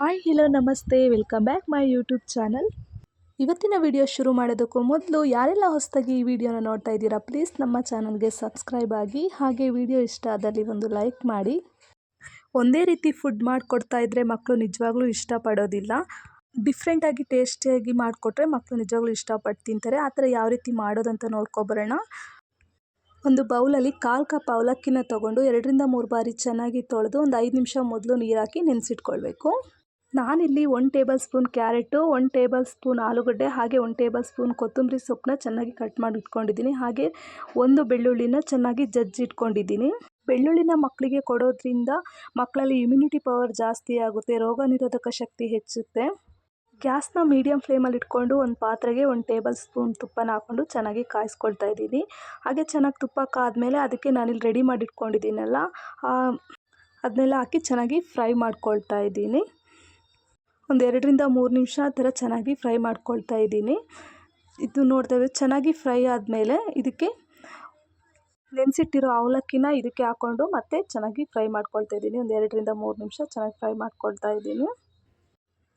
Hi hello ನಮಸ್ತೆ welcome back my YouTube channel. ಇವತ್ತಿನ video ಶುರು ಮಾಡೋದಕ್ಕೂ ಮೊದಲು ಯಾರೆಲ್ಲ ಹೊಸದಾಗಿ ಈ ವಿಡಿಯೋನ ನೋಡ್ತಾ ಇದ್ದೀರಾ ಪ್ಲೀಸ್ ನಮ್ಮ ಚಾನಲ್ಗೆ ಸಬ್ಸ್ಕ್ರೈಬ್ ಆಗಿ, ಹಾಗೆ ವಿಡಿಯೋ ಇಷ್ಟ ಆದಲ್ಲಿ ಒಂದು ಲೈಕ್ ಮಾಡಿ. ಒಂದೇ ರೀತಿ ಫುಡ್ ಮಾಡಿಕೊಡ್ತಾ ಇದ್ದರೆ ಮಕ್ಕಳು ನಿಜವಾಗ್ಲೂ ಇಷ್ಟಪಡೋದಿಲ್ಲ. ಡಿಫ್ರೆಂಟಾಗಿ ಟೇಸ್ಟಿಯಾಗಿ ಮಾಡಿಕೊಟ್ರೆ ಮಕ್ಕಳು ನಿಜವಾಗ್ಲೂ ಇಷ್ಟಪಟ್ಟು ತಿಂತಾರೆ. ಆ ಥರ ಯಾವ ರೀತಿ ಮಾಡೋದಂತ ನೋಡ್ಕೊಬರೋಣ. ಒಂದು ಬೌಲಲ್ಲಿ 1/4 ಕಪ್ ಅವಲಕ್ಕಿನ ತೊಗೊಂಡು 2-3 ಬಾರಿ ಚೆನ್ನಾಗಿ ತೊಳೆದು ಒಂದು 5 ನಿಮಿಷ ಮೊದಲು ನೀರು ಹಾಕಿ ನೆನೆಸಿಟ್ಕೊಳ್ಬೇಕು. ನಾನಿಲ್ಲಿ 1 table spoon carrot, 1 table spoon ಆಲೂಗಡ್ಡೆ, ಹಾಗೆ 1 ಟೇಬಲ್ ಸ್ಪೂನ್ ಕೊತ್ತಂಬರಿ ಸೊಪ್ಪನ್ನ ಚೆನ್ನಾಗಿ ಕಟ್ ಮಾಡಿ ಇಟ್ಕೊಂಡಿದ್ದೀನಿ. ಹಾಗೆ 1 ಬೆಳ್ಳುಳ್ಳಿನ ಚೆನ್ನಾಗಿ ಜಜ್ಜಿ ಇಟ್ಕೊಂಡಿದ್ದೀನಿ. ಬೆಳ್ಳುಳ್ಳಿನ ಮಕ್ಕಳಿಗೆ ಕೊಡೋದ್ರಿಂದ ಮಕ್ಕಳಲ್ಲಿ ಇಮ್ಯುನಿಟಿ ಪವರ್ ಜಾಸ್ತಿ ಆಗುತ್ತೆ, ರೋಗ ನಿರೋಧಕ ಶಕ್ತಿ ಹೆಚ್ಚುತ್ತೆ. ಗ್ಯಾಸ್ನ ಮೀಡಿಯಮ್ ಫ್ಲೇಮಲ್ಲಿ ಇಟ್ಕೊಂಡು ಒಂದು ಪಾತ್ರೆಗೆ 1 ಟೇಬಲ್ ಸ್ಪೂನ್ ತುಪ್ಪನ ಹಾಕ್ಕೊಂಡು ಚೆನ್ನಾಗಿ ಕಾಯಿಸ್ಕೊಳ್ತಾ ಇದ್ದೀನಿ. ಹಾಗೆ ಚೆನ್ನಾಗಿ ತುಪ್ಪ ಕಾದ್ಮೇಲೆ ಅದಕ್ಕೆ ನಾನಿಲ್ಲಿ ರೆಡಿ ಮಾಡಿ ಇಟ್ಕೊಂಡಿದ್ದೀನಲ್ಲ ಅದನ್ನೆಲ್ಲ ಹಾಕಿ ಚೆನ್ನಾಗಿ ಫ್ರೈ ಮಾಡ್ಕೊಳ್ತಾ ಇದ್ದೀನಿ. ಒಂದು 2-3 ನಿಮಿಷ ಆ ಥರ ಚೆನ್ನಾಗಿ ಫ್ರೈ ಮಾಡ್ಕೊಳ್ತಾ ಇದ್ದೀನಿ. ಇದು ನೋಡ್ತೇವೆ ಚೆನ್ನಾಗಿ ಫ್ರೈ ಆದಮೇಲೆ ಇದಕ್ಕೆ ನೆನೆಸಿಟ್ಟಿರೋ ಅವಲಕ್ಕಿನ ಇದಕ್ಕೆ ಹಾಕ್ಕೊಂಡು ಮತ್ತೆ ಚೆನ್ನಾಗಿ ಫ್ರೈ ಮಾಡ್ಕೊಳ್ತಾ ಇದ್ದೀನಿ. ಒಂದು 2-3 ನಿಮಿಷ ಚೆನ್ನಾಗಿ ಫ್ರೈ ಮಾಡ್ಕೊಳ್ತಾ ಇದ್ದೀನಿ.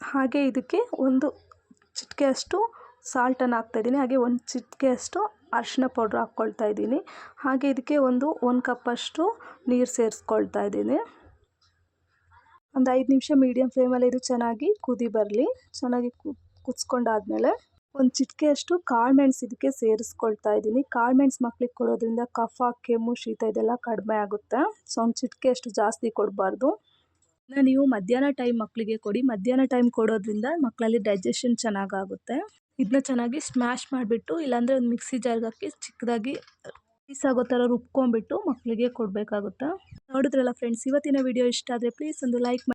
ಹಾಗೆ ಇದಕ್ಕೆ 1 ಚಿಟಿಕೆಯಷ್ಟು ಸಾಲ್ಟನ್ನು ಹಾಕ್ತಾಯಿದ್ದೀನಿ. ಹಾಗೆ 1 ಚಿಟಿಕೆಯಷ್ಟು ಅರಿಶಿನ ಪೌಡ್ರ್ ಹಾಕ್ಕೊಳ್ತಾ ಇದ್ದೀನಿ. ಹಾಗೆ ಇದಕ್ಕೆ 1 ಕಪ್ಪಷ್ಟು ನೀರು ಸೇರಿಸ್ಕೊಳ್ತಾ ಇದ್ದೀನಿ. ಒಂದು 5 ನಿಮಿಷ ಮೀಡಿಯಮ್ ಫ್ಲೇಮಲ್ಲಿ ಇದು ಚೆನ್ನಾಗಿ ಕುದಿ ಬರಲಿ. ಚೆನ್ನಾಗಿ ಕುದಿಸ್ಕೊಂಡಾದ್ಮೇಲೆ 1 ಚಿಟಿಕೆಯಷ್ಟು ಕಾಳುಮೆಣಸು ಇದಕ್ಕೆ ಸೇರಿಸ್ಕೊಳ್ತಾ ಇದ್ದೀನಿ. ಕಾಳುಮೆಣಸು ಮಕ್ಕಳಿಗೆ ಕೊಡೋದ್ರಿಂದ ಕಫ, ಕೆಮ್ಮು, ಶೀತ ಇದೆಲ್ಲ ಕಡಿಮೆ ಆಗುತ್ತೆ. ಸೊ 1 ಚಿಟಿಕೆಯಷ್ಟು ಜಾಸ್ತಿ ಕೊಡಬಾರ್ದು. ನೀವು ಮಧ್ಯಾಹ್ನ ಟೈಮ್ ಮಕ್ಕಳಿಗೆ ಕೊಡಿ. ಮಧ್ಯಾಹ್ನ ಟೈಮ್ ಕೊಡೋದ್ರಿಂದ ಮಕ್ಕಳಲ್ಲಿ ಡೈಜೆಷನ್ ಚೆನ್ನಾಗಾಗುತ್ತೆ. ಇದನ್ನ ಚೆನ್ನಾಗಿ ಸ್ಮ್ಯಾಶ್ ಮಾಡಿಬಿಟ್ಟು, ಇಲ್ಲಾಂದರೆ ಒಂದು ಮಿಕ್ಸಿ ಜಾರ್ಗೆ ಹಾಕಿ ಚಿಕ್ಕದಾಗಿ ಪೀಸ್ ಆಗೋ ಥರ ರುಬ್ಕೊಂಡ್ಬಿಟ್ಟು ಮಕ್ಕಳಿಗೆ ಕೊಡಬೇಕಾಗುತ್ತೆ. ನೋಡಿದ್ರಲ್ಲ ಫ್ರೆಂಡ್ಸ್, ಇವತ್ತಿನ ವಿಡಿಯೋ ಇಷ್ಟ ಆದರೆ ಪ್ಲೀಸ್ ಒಂದು ಲೈಕ್ ಮಾಡಿ.